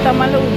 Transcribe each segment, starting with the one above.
Tamalog.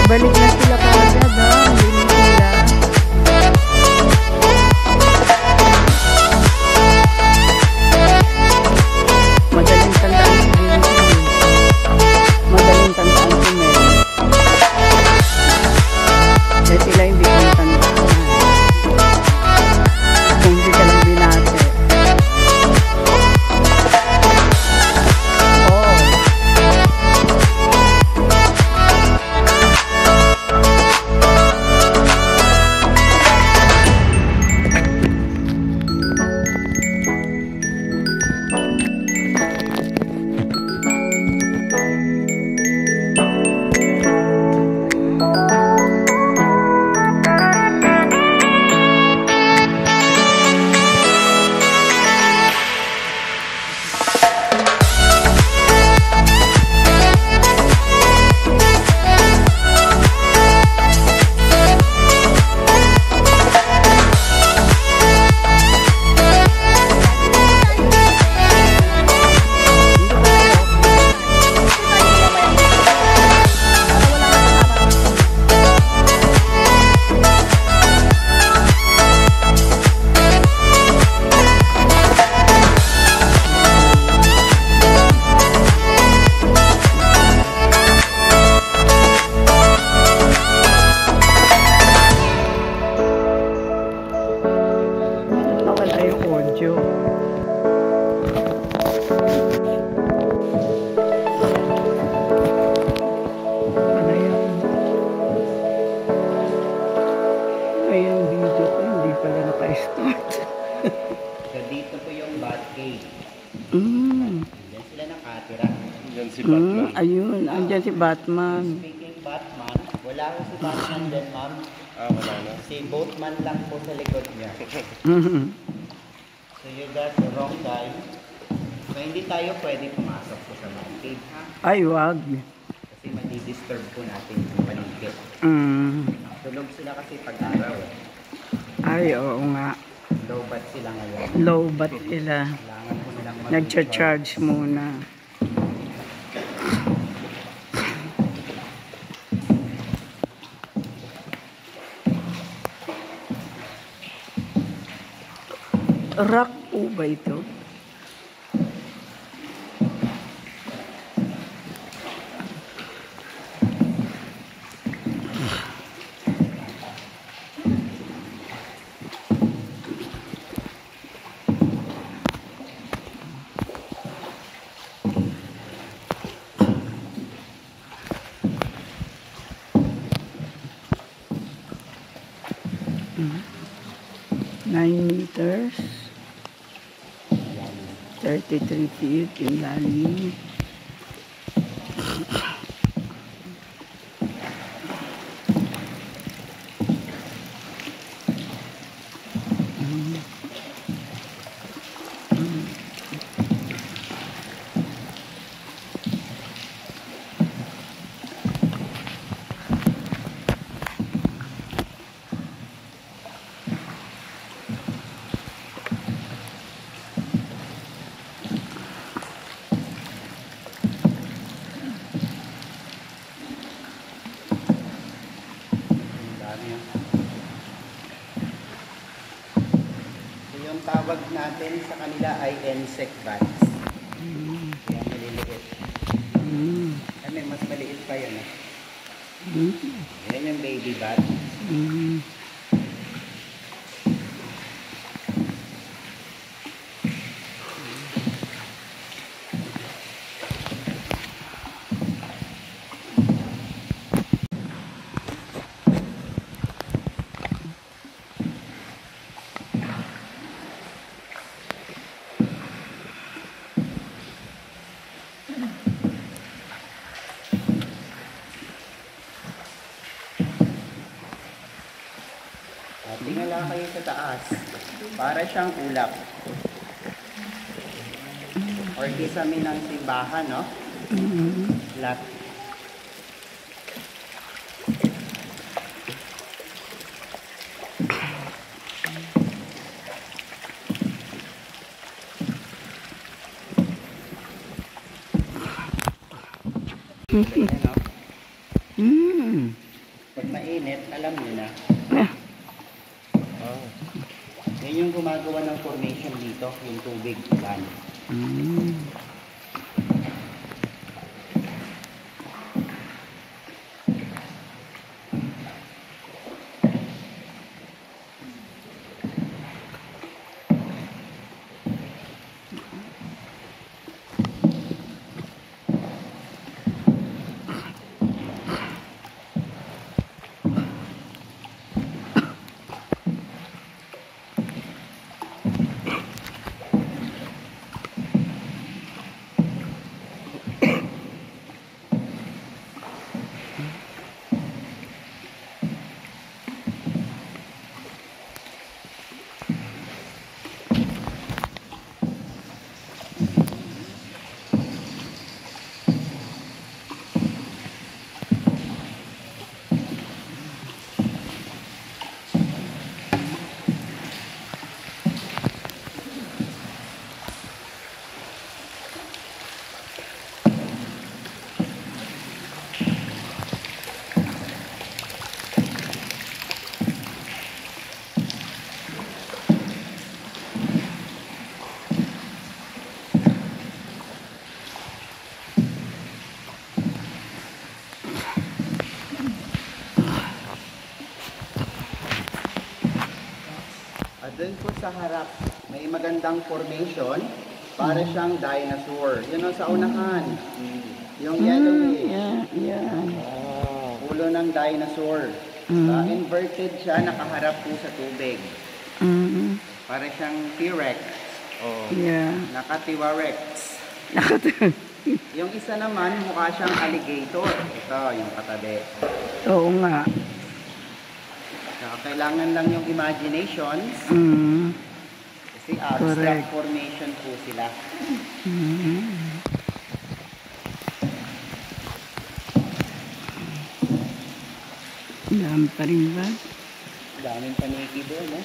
Balik na sila kaagad, ha? Hindi sila. Madaling tandaan si Vinci. Madaling tandaan si Mel. Dahil sila hindi ko tandaan. Kung hindi ka lang binate. So dito po yung Batcave. Diyan sila nakatira. Diyan si Batman. Ayun, andyan si Batman. Speaking Batman, wala ko si Batman dyan, ma'am. Wala na. Si Boatman lang po sa likod niya. So you got the wrong guy. So hindi tayo pwede pumasok po sa Batcave, ha? Ay, wag. Kasi madi-disturb po natin yung paligid. Tulog sila kasi pag-araw. Ay, oo nga. Low bat sila ngayon. Low bat sila. Kailangan po nilang Nag-charge muna. Rock po ba ito? Nine meters. 33 feet yung lalim. So yung tawag natin sa kanila ay insect bats. Kaya maliliit. May mas maliit pa yun. Yan yung baby bat. Tingala kayo sa taas. Para siyang ulap. Or kisame ng simbahan, no? Flat. Ayan, no? Pag mainit, alam niyo na. Yan yung gumagawa ng formation dito, yung tubig. Yan. Doon po sa harap, may magandang formation para siyang dinosaur. Yun ang sa unahan. Yung yellow ulo ng dinosaur. Inverted siya, nakaharap po sa tubig. Para siyang T-Rex. Nakatiwa-Rex. Yung isa naman, mukha siyang alligator. Ito, yung katabi. Oo nga. Kailangan lang yung imaginations. Kasi abstract formation po sila. Dami pa rin ba? Daming paniki doon, no?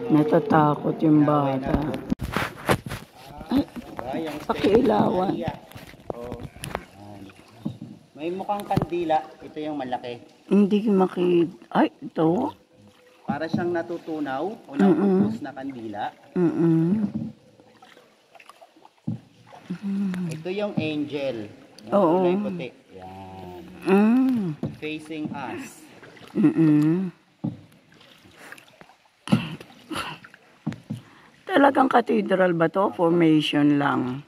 Natatakot yung bata. Ay, pakiilawan. May mukhang kandila. Ito yung malaki. Hindi Ay, ito? Para siyang natutunaw. Unang upos na kandila. Ito yung angel. Oo. Kulay puti. Yan. Facing us. Mm-mm. Talagang cathedral ba to? Formation lang.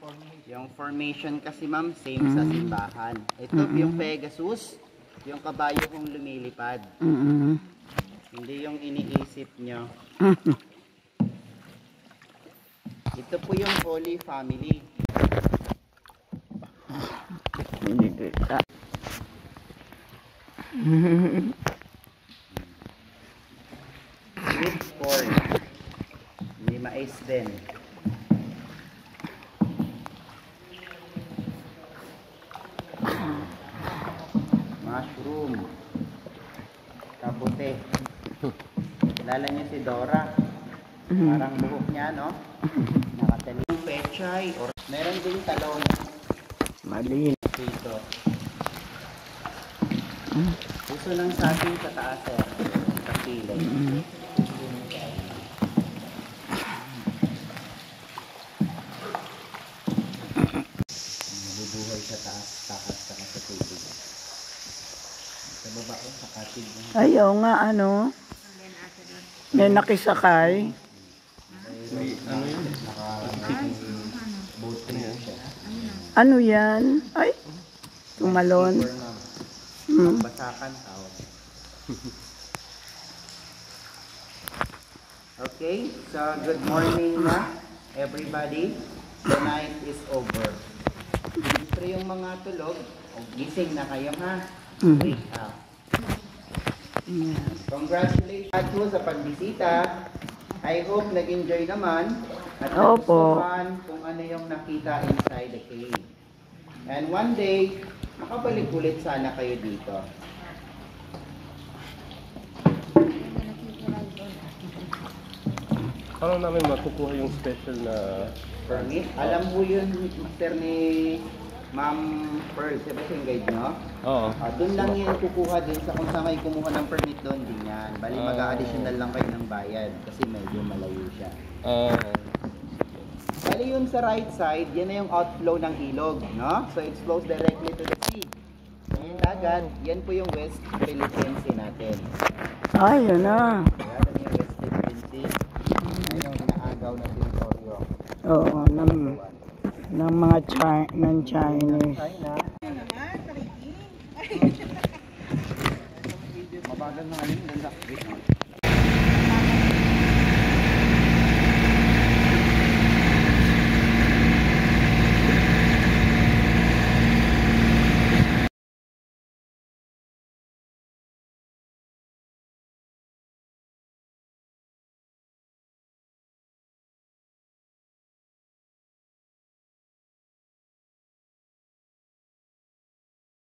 Yung formation kasi ma'am, same sa simbahan. Ito yung Pegasus, yung kabayo kong lumilipad. Mm-mm. Hindi yung iniisip nyo. Ito po yung Holy Family. Hindi kita. Sweet corn. Hindi mais din. Mushroom. Kapote. Kilala niyo si Dora? Parang buhok niya, no? Nakatalim. Pechay. Or meron din talong. Mali. Dito. Puso ng saging sa taas, sir. Sa kilay. Nabubuhay sa taas, takas, takas sa tubig. Sa baba ko, sa katig. Ayaw nga, ano? May nakisakay. Boat na siya. Ano yan? Ay, tumalon. Basakan tawag. Okay, so good morning na everybody. The night is over. Gusto yung mga tulog, gising na kayo ha. Wake up. Congratulations po sa pagbisita. I hope nag-enjoy naman at Opo. nagustuhan kung ano yung nakita inside the cave. And one day, makabalik ulit sana kayo dito. Paano namin makukuha yung special na... Permit? Alam mo yun, master ni Ma'am Pearl, sabi siya yung guide nyo? Oo. Doon lang yan kukuha din sa kung saan kayo kumuha ng permit doon din yan. Bali mag-a-additional lang kayo ng bayad kasi medyo malayo siya. Bali yun sa right side, yan na yung outflow ng ilog, no? So it flows directly to the sea. Yung dagat, yan po yung West Philippine Sea natin. Ay, yun na. Yan yung West Philippine Sea. Yan yung inaagaw na teritoryo. Oo, ng mga ng Chinese. China. Mabagal na alin, ganda.